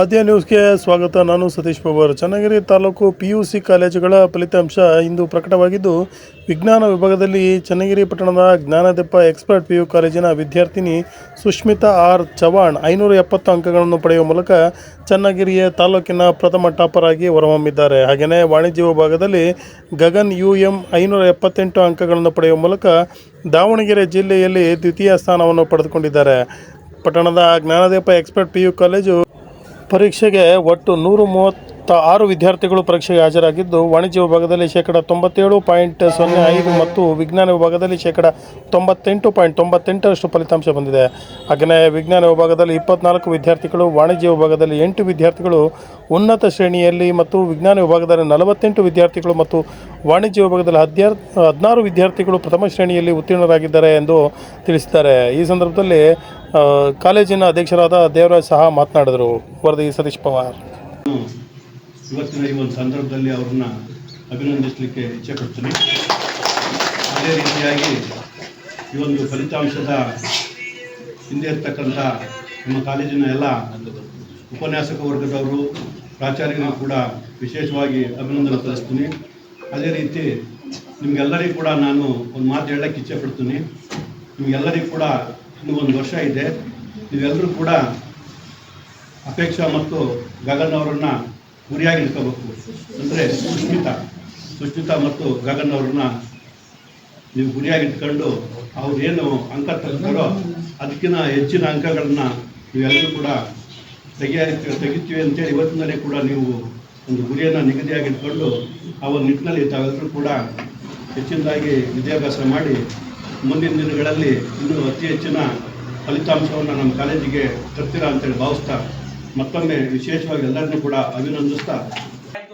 ಆದ್ಯ ನ್ಯೂಸ್ಗೆ ಸ್ವಾಗತ. ನಾನು ಸತೀಶ್ ಪವಾರ್. ಚನ್ನಗಿರಿ ತಾಲೂಕು PUC ಕಾಲೇಜುಗಳ ಫಲಿತಾಂಶ ಇಂದು ಪ್ರಕಟವಾಗಿದ್ದು, ವಿಜ್ಞಾನ ವಿಭಾಗದಲ್ಲಿ ಚನ್ನಗಿರಿ ಪಟ್ಟಣದ ಜ್ಞಾನದೀಪ ಎಕ್ಸ್ಪರ್ಟ್ PU ಕಾಲೇಜಿನ ವಿದ್ಯಾರ್ಥಿನಿ ಸುಷ್ಮಿತಾ R ಚವಾಣ್ 570 ಅಂಕಗಳನ್ನು ಪಡೆಯುವ ಮೂಲಕ ಚನ್ನಗಿರಿಯ ತಾಲೂಕಿನ ಪ್ರಥಮ ಟಾಪರ್ ಆಗಿ ಹೊರಹೊಮ್ಮಿದ್ದಾರೆ. ಹಾಗೆಯೇ ವಾಣಿಜ್ಯ ವಿಭಾಗದಲ್ಲಿ ಗಗನ್ UM 578 ಅಂಕಗಳನ್ನು ಪಡೆಯುವ ಮೂಲಕ ದಾವಣಗೆರೆ ಜಿಲ್ಲೆಯಲ್ಲಿ ದ್ವಿತೀಯ ಸ್ಥಾನವನ್ನು ಪಡೆದುಕೊಂಡಿದ್ದಾರೆ. ಪಟ್ಟಣದ ಜ್ಞಾನದೀಪ ಎಕ್ಸ್ಪರ್ಟ್ PU ಕಾಲೇಜು ಪರೀಕ್ಷೆಗೆ ಒಟ್ಟು 136 ವಿದ್ಯಾರ್ಥಿಗಳು ಪರೀಕ್ಷೆಗೆ ಹಾಜರಾಗಿದ್ದು, ವಾಣಿಜ್ಯ ವಿಭಾಗದಲ್ಲಿ 97.05 ಮತ್ತು ವಿಜ್ಞಾನ ವಿಭಾಗದಲ್ಲಿ 98.98% ಫಲಿತಾಂಶ ಬಂದಿದೆ. ಹಾಗೆಯೇ ವಿಜ್ಞಾನ ವಿಭಾಗದಲ್ಲಿ 24 ವಿದ್ಯಾರ್ಥಿಗಳು, ವಾಣಿಜ್ಯ ವಿಭಾಗದಲ್ಲಿ 8 ವಿದ್ಯಾರ್ಥಿಗಳು ಉನ್ನತ ಶ್ರೇಣಿಯಲ್ಲಿ ಮತ್ತು ವಿಜ್ಞಾನ ವಿಭಾಗದಲ್ಲಿ 48 ವಿದ್ಯಾರ್ಥಿಗಳು ಮತ್ತು ವಾಣಿಜ್ಯ ವಿಭಾಗದಲ್ಲಿ 16 ವಿದ್ಯಾರ್ಥಿಗಳು ಪ್ರಥಮ ಶ್ರೇಣಿಯಲ್ಲಿ ಉತ್ತೀರ್ಣರಾಗಿದ್ದಾರೆ ಎಂದು ತಿಳಿಸಿದ್ದಾರೆ. ಈ ಸಂದರ್ಭದಲ್ಲಿ ಕಾಲೇಜಿನ ಅಧ್ಯಕ್ಷರಾದ ದೇವರಾಜ್ ಸಹ ಮಾತನಾಡಿದರು. ವರದಿ ಸತೀಶ್ ಪವಾರ್. ಇವತ್ತಿನ ಈ ಒಂದು ಸಂದರ್ಭದಲ್ಲಿ ಅವ್ರನ್ನ ಅಭಿನಂದಿಸಲಿಕ್ಕೆ ಇಚ್ಛೆಪಡ್ತೀನಿ. ಅದೇ ರೀತಿಯಾಗಿ ಈ ಒಂದು ಫಲಿತಾಂಶದ ಹಿಂದೆ ಇರ್ತಕ್ಕಂಥ ನಮ್ಮ ಕಾಲೇಜಿನ ಎಲ್ಲ ಉಪನ್ಯಾಸಕ ವರ್ಗದವರು, ಪ್ರಾಚಾರ್ಯರು ಕೂಡ ವಿಶೇಷವಾಗಿ ಅಭಿನಂದನೆ ಸಲ್ಲಿಸ್ತೀನಿ. ಅದೇ ರೀತಿ ನಿಮಗೆಲ್ಲರಿಗೂ ಕೂಡ ನಾನು ಒಂದು ಮಾತು ಹೇಳಕ್ಕೆ ಇಚ್ಛೆಪಡ್ತೀನಿ. ನಿಮಗೆಲ್ಲರಿಗೂ ಕೂಡ ಇನ್ನೂ ಒಂದು ವರ್ಷ ಇದೆ. ನೀವೆಲ್ಲರೂ ಕೂಡ ಅಪೇಕ್ಷಾ ಮತ್ತು ಗಗನ್ ಅವರನ್ನು ಗುರಿಯಾಗಿ ಇಟ್ಕೋಬೇಕು. ಅಂದರೆ ಸುಷ್ಮಿತಾ ಮತ್ತು ಗಗನ್ ಅವ್ರನ್ನ ನೀವು ಗುರಿಯಾಗಿ ಇಟ್ಕೊಂಡು ಅವ್ರು ಏನು ಅಂಕ ತೆಗೆದಾರೋ ಅದಕ್ಕಿಂತ ಹೆಚ್ಚಿನ ಅಂಕಗಳನ್ನು ನೀವೆಲ್ಲರೂ ಕೂಡ ತೆಗಿತೀವಿ ಅಂತೇಳಿ ಇವತ್ತಿನಲ್ಲೇ ಕೂಡ ನೀವು ಒಂದು ಗುರಿಯನ್ನು ನಿಗದಿಯಾಗಿ ಇಟ್ಕೊಂಡು ಆ ಒಂದು ನಿಟ್ಟಿನಲ್ಲಿ ತಾವೆಲ್ಲರೂ ಕೂಡ ಹೆಚ್ಚಿನದಾಗಿ ವಿದ್ಯಾಭ್ಯಾಸ ಮಾಡಿ ಮುಂದಿನ ದಿನಗಳಲ್ಲಿ ಇನ್ನೂ ಅತಿ ಹೆಚ್ಚಿನ ಫಲಿತಾಂಶವನ್ನು ನಮ್ಮ ಕಾಲೇಜಿಗೆ ತರ್ತೀರಾ ಅಂತೇಳಿ ಭಾವಿಸ್ತಾ ಮತ್ತೊಮ್ಮೆ ವಿಶೇಷವಾಗಿ ಎಲ್ಲರನ್ನೂ ಕೂಡ ಅಭಿನಂದಿಸ್ತಾ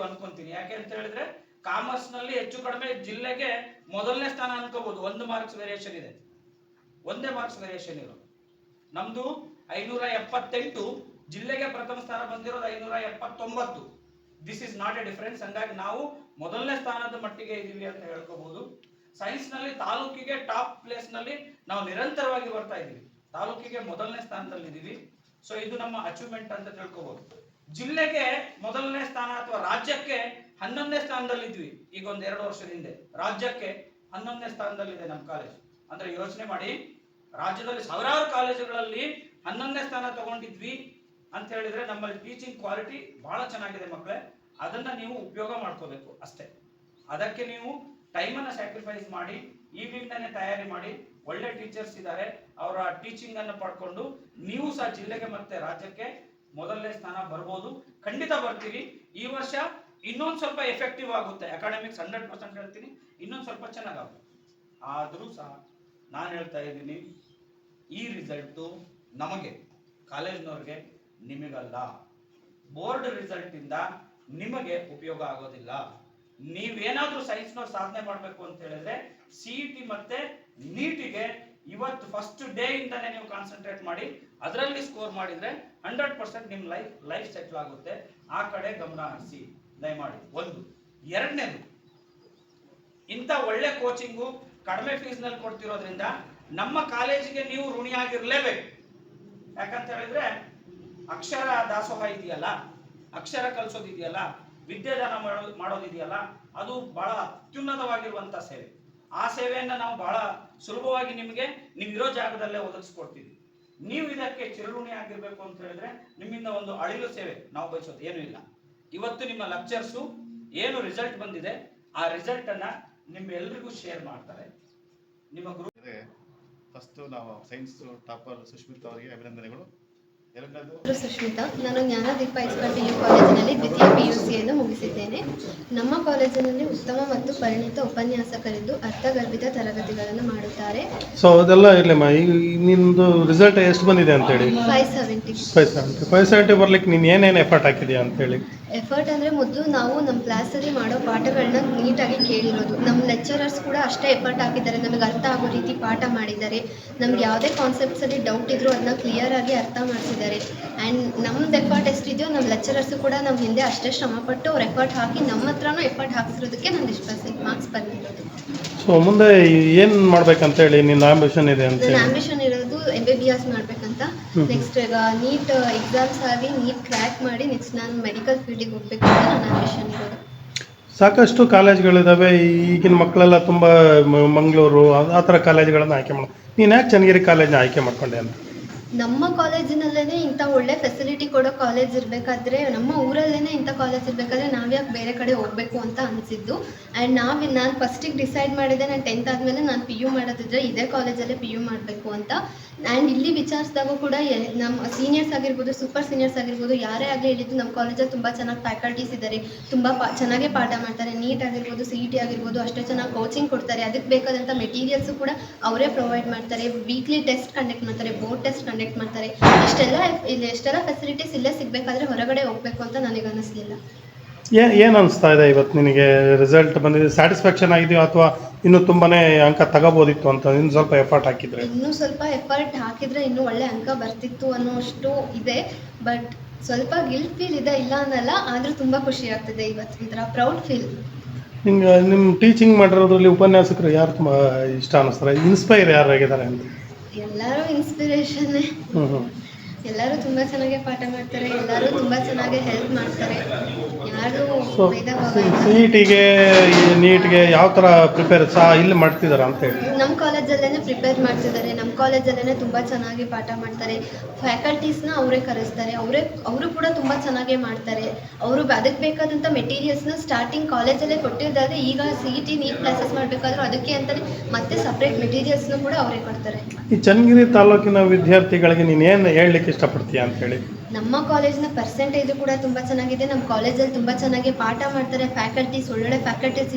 ಅನ್ಕೊಂತೀನಿ. ಯಾಕೆ ಅಂತ ಹೇಳಿದ್ರೆ ಕಾಮರ್ಸ್ ನಲ್ಲಿ ಹೆಚ್ಚು ಕಡಿಮೆ ಜಿಲ್ಲೆಗೆ ಮೊದಲನೇ ಸ್ಥಾನ ಅನ್ಕೋಬಹುದು. 1 ಮಾರ್ಕ್ಸ್ ವೇರಿಯೇಷನ್ ಇದೆ, ಒಂದೇ ಮಾರ್ಕ್ಸ್ ವೇರಿಯೇಷನ್ ಇರೋದು. ನಮ್ದು 578, ಜಿಲ್ಲೆಗೆ ಪ್ರಥಮ ಸ್ಥಾನ ಬಂದಿರೋದು 579. This is not A difference. ಹಂಗಾಗಿ ನಾವು ಮೊದಲನೇ ಸ್ಥಾನದ ಮಟ್ಟಿಗೆ ಇದೀವಿ ಅಂತ ಹೇಳ್ಕೋಬಹುದು. ಸೈನ್ಸ್ ನಲ್ಲಿ ತಾಲೂಕಿಗೆ ಟಾಪ್ ಪ್ಲೇಸ್ ನಲ್ಲಿ ನಾವು ನಿರಂತರವಾಗಿ ಬರ್ತಾ ಇದ್ದೀವಿ. ತಾಲೂಕಿಗೆ ಮೊದಲನೇ ಸ್ಥಾನದಲ್ಲಿ ಇದ್ದೀವಿ. ಸೊ ಇದು ನಮ್ಮ ಅಚೀವ್ಮೆಂಟ್ ಅಂತ ತಿಳ್ಕೋಬಹುದು. ಜಿಲ್ಲೆಗೆ ಮೊದಲನೇ ಸ್ಥಾನ ಅಥವಾ ರಾಜ್ಯಕ್ಕೆ 11ನೇ ಸ್ಥಾನದಲ್ಲಿ ಇದ್ವಿ. ಈಗ ಒಂದು 2 ವರ್ಷದ ಹಿಂದೆ ರಾಜ್ಯಕ್ಕೆ 11ನೇ ಸ್ಥಾನದಲ್ಲಿದೆ ನಮ್ಮ ಕಾಲೇಜ್. ಅಂದ್ರೆ ಯೋಚನೆ ಮಾಡಿ, ರಾಜ್ಯದಲ್ಲಿ ಸಾವಿರಾರು ಕಾಲೇಜುಗಳಲ್ಲಿ 11ನೇ ಸ್ಥಾನ ತಗೊಂಡಿದ್ವಿ ಅಂತ ಹೇಳಿದ್ರೆ ನಮ್ಮಲ್ಲಿ ಟೀಚಿಂಗ್ ಕ್ವಾಲಿಟಿ ಬಹಳ ಚೆನ್ನಾಗಿದೆ ಮಕ್ಕಳೇ. ಅದನ್ನ ನೀವು ಉಪಯೋಗ ಮಾಡ್ಕೋಬೇಕು ಅಷ್ಟೇ. ಅದಕ್ಕೆ ನೀವು ಟೈಮನ್ನು ಸ್ಯಾಕ್ರಿಫೈಸ್ ಮಾಡಿ ಈಗಲಿಂದಾನೆ ತಯಾರಿ ಮಾಡಿ. ಒಳ್ಳೆ ಟೀಚರ್ಸ್ ಇದ್ದಾರೆ, ಅವರ ಟೀಚಿಂಗ್ ಅನ್ನು ಪಡ್ಕೊಂಡು ನೀವು ಸಹ ಜಿಲ್ಲೆಗೆ ಮತ್ತೆ ರಾಜ್ಯಕ್ಕೆ ಮೊದಲನೇ ಸ್ಥಾನ ಬರ್ಬೋದು. ಖಂಡಿತ ಬರ್ತೀವಿ. ಈ ವರ್ಷ ಇನ್ನೊಂದು ಸ್ವಲ್ಪ ಎಫೆಕ್ಟಿವ್ ಆಗುತ್ತೆ. ಅಕಾಡೆಮಿಕ್ಸ್ 100% ಹೇಳ್ತೀನಿ, ಇನ್ನೊಂದು ಸ್ವಲ್ಪ ಚೆನ್ನಾಗುತ್ತೆ. ಆದರೂ ಸಹ ನಾನು ಹೇಳ್ತಾ ಇದ್ದೀನಿ, ಈ ರಿಸಲ್ಟು ನಮಗೆ ಕಾಲೇಜ್ನವ್ರಿಗೆ, ನಿಮಗಲ್ಲ. ಬೋರ್ಡ್ ರಿಸಲ್ಟ್ ಇಂದ ನಿಮಗೆ ಉಪಯೋಗ ಆಗೋದಿಲ್ಲ. ನೀವೇನಾದ್ರೂ ಸೈನ್ಸ್ನವ್ರು ಸಾಧನೆ ಮಾಡಬೇಕು ಅಂತ ಹೇಳಿದ್ರೆ CET ಮತ್ತೆ ನೀಟಿಗೆ ಇವತ್ತು ಫಸ್ಟ್ ಡೇ ಇಂದಾನೆ ನೀವು ಕಾನ್ಸಂಟ್ರೇಟ್ ಮಾಡಿ ಅದರಲ್ಲಿ ಸ್ಕೋರ್ ಮಾಡಿದ್ರೆ 100% ನಿಮ್ಮ ಲೈಫ್ ಸೆಟ್ಲ್ ಆಗುತ್ತೆ. ಆ ಕಡೆ ಗಮನ ಹರಿಸಿ ದಯಮಾಡಿ. ಒಂದು. ಎರಡನೇದು, ಇಂಥ ಒಳ್ಳೆ ಕೋಚಿಂಗು ಕಡಿಮೆ ಫೀಸ್ ನಲ್ಲಿ ಕೊಡ್ತಿರೋದ್ರಿಂದ ನಮ್ಮ ಕಾಲೇಜಿಗೆ ನೀವು ಋಣಿಯಾಗಿರ್ಲೇಬೇಕು. ಯಾಕಂತ ಹೇಳಿದ್ರೆ ಅಕ್ಷರ ದಾಸೋಹ ಇದೆಯಲ್ಲ, ಅಕ್ಷರ ಕಲಿಸೋದಿದೆಯಲ್ಲ, ವಿದ್ಯಾದಾನ ಮಾಡೋದಿದೆಯಲ್ಲ, ಅದು ಬಹಳ ಅತ್ಯುನ್ನತವಾಗಿರುವಂತ ಸೇವೆ. ಆ ಸೇವೆಯನ್ನ ನಾವು ಬಹಳ ಸುಲಭವಾಗಿ ನಿಮಗೆ ನೀವಿರೋ ಜಾಗದಲ್ಲೇ ಒದಗಿಸ್ಕೊಡ್ತೀವಿ. ನೀವು ಇದಕ್ಕೆ ಚಿರಋಣಿ ಆಗಿರ್ಬೇಕು ಅಂತ ಹೇಳಿದ್ರೆ ನಿಮ್ಮಿಂದ ಒಂದು ಅಳಿಲು ಸೇವೆ ನಾವು ಬಯಸೋದು ಏನೂ ಇಲ್ಲ. ಇವತ್ತು ನಿಮ್ಮ ಲೆಕ್ಚರ್ಸು ಏನು ರಿಸಲ್ಟ್ ಬಂದಿದೆ ಆ ರಿಸಲ್ಟ್ ಅನ್ನ ನಿಮ್ಮೆಲ್ಲರಿಗೂ ಶೇರ್ ಮಾಡ್ತಾರೆ. ನಿಮ್ಮ ಗ್ರೂಪ್ ಫಸ್ಟ್ ನಾವು ಸೈನ್ಸ್ ಟಾಪರ್ ಸುಷ್ಮಿತಾ ಅವರಿಗೆ ಅಭಿನಂದನೆಗಳು. ಸುಷ್ಮಿತಾ, ನಾನು ಜ್ಞಾನದೀಪ ಎಕ್ಸ್ಪರ್ಟ್ PU ಕಾಲೇಜಿನಲ್ಲಿ ದ್ವಿತೀಯ PUCಯನ್ನು ಮುಗಿಸಿದ್ದೇನೆ. ನಮ್ಮ ಕಾಲೇಜಿನಲ್ಲಿ ಉತ್ತಮ ಮತ್ತು ಪರಿಣಿತ ಉಪನ್ಯಾಸಕರಿದ್ದು ಅರ್ಥಗರ್ಭಿತ ತರಗತಿಗಳನ್ನು ಮಾಡುತ್ತಾರೆ. ಸೊ ಅದೆಲ್ಲ ಇರಲಿಮ್ಮ. ಈಗ ನಿಮ್ಮದು ರಿಸಲ್ಟ್ ಎಷ್ಟು ಬಂದಿದೆ ಅಂತೇಳಿ? 570 ಬರ್ಲಿಕ್ಕೆ ನೀನು ಏನೇನು ಎಫರ್ಟ್ ಹಾಕಿದೆಯಾ ಅಂತೇಳಿ? ಎಫರ್ಟ್ ಅಂದರೆ ಮೊದಲು ನಾವು ನಮ್ಮ ಕ್ಲಾಸಲ್ಲಿ ಮಾಡೋ ಪಾಠಗಳನ್ನ ನೀಟಾಗಿ ಕೇಳಿರೋದು. ನಮ್ಮ ಲೆಕ್ಚರರ್ಸ್ ಕೂಡ ಅಷ್ಟೇ ಎಫರ್ಟ್ ಹಾಕಿದ್ದಾರೆ, ನಮಗೆ ಅರ್ಥ ಆಗೋ ರೀತಿ ಪಾಠ ಮಾಡಿದ್ದಾರೆ. ನಮ್ಗೆ ಯಾವುದೇ ಕಾನ್ಸೆಪ್ಟ್ಸಲ್ಲಿ ಡೌಟ್ ಇದ್ರೂ ಅದನ್ನ ಕ್ಲಿಯರಾಗಿ ಅರ್ಥ ಮಾಡಿಸಿದ್ದಾರೆ. ಆ್ಯಂಡ್ ನಮ್ಮದು ಎಫರ್ಟ್ ಎಷ್ಟಿದೆಯೋ ನಮ್ಮ ಲೆಕ್ಚರರ್ಸು ಕೂಡ ನಮ್ಮ ಹಿಂದೆ ಅಷ್ಟೇ ಶ್ರಮಪಟ್ಟು ಅವ್ರು ಎಫರ್ಟ್ ಹಾಕಿ ನಮ್ಮ ಹತ್ರನೂ ಎಫರ್ಟ್ ಹಾಕಿಸಿರೋದಕ್ಕೆ ನಂದು 100% ಮಾರ್ಕ್ಸ್ ಬಂದಿರೋದು. ಸೊ ಮುಂದೆ ಏನು ಮಾಡ್ಬೇಕಂತೇಳಿ ನಿನ್ನ ಆಂಬಿಷನ್ ಇದೆ ಅಂತ? ನನ್ನ ಆಂಬಿಷನ್ ಇರೋದು MBBS ಮಾಡಬೇಕಂತ. ನೆಕ್ಸ್ಟ್ ಈಗ ನೀಟ್ ಎಕ್ಸಾಮ್ಸ್ ಆಗಿ ನೀಟ್ ಕ್ರ್ಯಾಕ್ ಮಾಡಿ ನೆಕ್ಸ್ಟ್ ನಾನು ಮೆಡಿಕಲ್ ಫೀಲ್ಡಿಗೆ ಹೋಗ್ಬೇಕು ಅಂತ ನನ್ನ ಆಂಬಿಷನ್ ಇರೋದು. ಸಾಕಷ್ಟು ಕಾಲೇಜ್ಗಳಿದ್ದಾವೆ, ಈಗಿನ ಮಕ್ಕಳೆಲ್ಲ ತುಂಬ ಮಂಗಳೂರು ಆ ಥರ ಕಾಲೇಜ್ಗಳನ್ನು ಆಯ್ಕೆ ಮಾಡಿ, ನೀನು ಯಾಕೆ ಚನ್ನಗಿರಿ ಕಾಲೇಜ್ನ ಆಯ್ಕೆ ಮಾಡ್ಕೊಂಡೆ ಅಂತ? ನಮ್ಮ ಕಾಲೇಜಿನಲ್ಲೇ ಇಂಥ ಒಳ್ಳೆ ಫೆಸಿಲಿಟಿ ಕೊಡೋ ಕಾಲೇಜ್ ಇರಬೇಕಾದ್ರೆ, ನಮ್ಮ ಊರಲ್ಲೇ ಇಂಥ ಕಾಲೇಜ್ ಇರಬೇಕಾದ್ರೆ ನಾವ್ಯಾಕೆ ಬೇರೆ ಕಡೆ ಹೋಗಬೇಕು ಅಂತ ಅನಿಸಿದ್ದು. ಆ್ಯಂಡ್ ನಾನು ಫಸ್ಟಿಗೆ ಡಿಸೈಡ್ ಮಾಡಿದೆ, ನಾನು 10th ಆದಮೇಲೆ ನಾನು PU ಮಾಡೋದಿದ್ರೆ ಇದೇ ಕಾಲೇಜಲ್ಲೇ PU ಮಾಡಬೇಕು ಅಂತ. ಆ್ಯಂಡ್ ಇಲ್ಲಿ ವಿಚಾರಿಸಿದಾಗ ಕೂಡ ನಮ್ಮ ಸೀನಿಯರ್ಸ್ ಆಗಿರ್ಬೋದು, ಸೂಪರ್ ಸೀನಿಯರ್ಸ್ ಆಗಿರ್ಬೋದು, ಯಾರೇ ಆಗಲಿ ಹೇಳಿದ್ದು ನಮ್ಮ ಕಾಲೇಜಲ್ಲಿ ತುಂಬ ಚೆನ್ನಾಗಿ ಫ್ಯಾಕಲ್ಟೀಸ್ ಇದ್ದಾರೆ, ತುಂಬ ಚೆನ್ನಾಗೇ ಪಾಠ ಮಾಡ್ತಾರೆ. ನೀಟ್ ಆಗಿರ್ಬೋದು, CET ಆಗಿರ್ಬೋದು ಅಷ್ಟೇ ಚೆನ್ನಾಗಿ ಕೋಚಿಂಗ್ ಕೊಡ್ತಾರೆ. ಅದಕ್ಕೆ ಬೇಕಾದಂಥ ಮೆಟೀರಿಯಲ್ಸು ಕೂಡ ಅವರೇ ಪ್ರೊವೈಡ್ ಮಾಡ್ತಾರೆ. ವೀಕ್ಲಿ ಟೆಸ್ಟ್ ಕಂಡಕ್ಟ್ ಮಾಡ್ತಾರೆ, ಬೋರ್ಡ್ ಟೆಸ್ಟ್ ಕಂಡಕ್ಟ್ ಮಾಡ್ತಾರೆ. ಎಷ್ಟೆಲ್ಲ ಫೆಸಿಲಿಟೀಸ್ ಇಲ್ಲೇ ಸಿಗಬೇಕಾದ್ರೆ ಹೊರಗಡೆ ಹೋಗಬೇಕು ಅಂತ ನನಗೆ ಅನ್ನಿಸ್ಲಿಲ್ಲ. ಏನು ಅನಿಸ್ತಾ ಇದೆ ಇವತ್ತು ನಿನಗೆ? ರಿಸಲ್ಟ್ ಬಂದಿದೆ, ಸ್ಯಾಟಿಸ್ಫ್ಯಾಕ್ಷನ್ ಆಗಿದೆಯೋ ಅಥವಾ ಇನ್ನೂ ತುಂಬಾ ಅಂಕ ತಗೋಬೋದಿತ್ತು ಅಂತ ಇನ್ನು ಸ್ವಲ್ಪ ಎಫರ್ಟ್ ಹಾಕಿದ್ರೆ? ಇನ್ನೂ ಸ್ವಲ್ಪ ಎಫರ್ಟ್ ಹಾಕಿದರೆ ಇನ್ನೂ ಒಳ್ಳೆ ಅಂಕ ಬರ್ತಿತ್ತು ಅನ್ನೋಷ್ಟು ಇದೆ. ಬಟ್ ಸ್ವಲ್ಪ ಗಿಲ್ಟ್ ಫೀಲ್ ಇದೆ, ಇಲ್ಲ ಅನ್ನಲ್ಲ. ಆದರೂ ತುಂಬ ಖುಷಿ ಆಗ್ತಿದೆ ಇವತ್ತು, ಒಂಥರ ಪ್ರೌಡ್ ಫೀಲ್. ನಿಮ್ಗೆ ನಿಮ್ಮ ಟೀಚಿಂಗ್ ಮಾಡಿರೋದ್ರಲ್ಲಿ ಉಪನ್ಯಾಸಕರು ಯಾರು ತುಂಬ ಇಷ್ಟ ಅನ್ನಿಸ್ತಾರೆ, ಇನ್ಸ್ಪೈರ್ ಯಾರಾಗಿದ್ದಾರೆ ಅಂತ? ಎಲ್ಲರೂ ಇನ್ಸ್ಪಿರೇಷನ್ನೇ. ಎಲ್ಲರೂ ತುಂಬ ಚೆನ್ನಾಗಿ ಪಾಠ ಮಾಡ್ತಾರೆ, ಎಲ್ಲರೂ ತುಂಬ ಚೆನ್ನಾಗಿ ಹೆಲ್ಪ್ ಮಾಡ್ತಾರೆ. ಯಾರು ಸೊ ಭೇದಭಾವ CETಗೆ ನೀಟ್ಗೆ ಯಾವ ಥರ ಪ್ರಿಪೇರ್ ಇಲ್ಲಿ ಮಾಡ್ತಿದ್ದಾರೆ ಅಂತ ಹೇಳಿ? ನಮ್ಮ ಕಾಲೇಜಲ್ಲೇ ಪ್ರಿಪೇರ್ ಮಾಡ್ತಿದ್ದಾರೆ. ನಮ್ಮ ಕಾಲೇಜಲ್ಲೇ ತುಂಬ ಚೆನ್ನಾಗಿ ಪಾಠ ಮಾಡ್ತಾರೆ. ಫ್ಯಾಕಲ್ಟೀಸ್ನ ಅವರೇ ಕರೆಸ್ತಾರೆ, ಅವರು ಕೂಡ ತುಂಬ ಚೆನ್ನಾಗೇ ಮಾಡ್ತಾರೆ. ಅವರು ಅದಕ್ಕೆ ಬೇಕಾದಂಥ ಮೆಟೀರಿಯಲ್ಸ್ನ ಸ್ಟಾರ್ಟಿಂಗ್ ಕಾಲೇಜಲ್ಲೇ ಕೊಟ್ಟಿದ್ದಾರೆ. ಈಗ CET ನೀಟ್ ಕ್ಲಾಸಸ್ ಮಾಡಬೇಕಾದ್ರೂ ಅದಕ್ಕೆ ಅಂತಲೇ ಮತ್ತೆ ಸಪ್ರೇಟ್ ಮೆಟೀರಿಯಲ್ಸ್ನ ಕೂಡ ಅವರೇ ಕೊಡ್ತಾರೆ. ಈ ಚನ್ನಗಿರಿ ತಾಲೂಕಿನ ವಿದ್ಯಾರ್ಥಿಗಳಿಗೆ ನೀನು ಏನು ಹೇಳಲಿಕ್ಕೆ ಇಷ್ಟಪಡ್ತೀಯ ಅಂತ ಹೇಳಿ? ನಮ್ಮ ಕಾಲೇಜ್ನ ಪರ್ಸೆಂಟೇಜು ಕೂಡ ತುಂಬ ಚೆನ್ನಾಗಿದೆ. ನಮ್ಮ ಕಾಲೇಜಲ್ಲಿ ತುಂಬ ಚೆನ್ನಾಗಿ ಪಾಠ ಮಾಡ್ತಾರೆ. ಫ್ಯಾಕಲ್ಟೀಸ್ ಒಳ್ಳೊಳ್ಳೆ ಫ್ಯಾಕಲ್ಟೀಸ್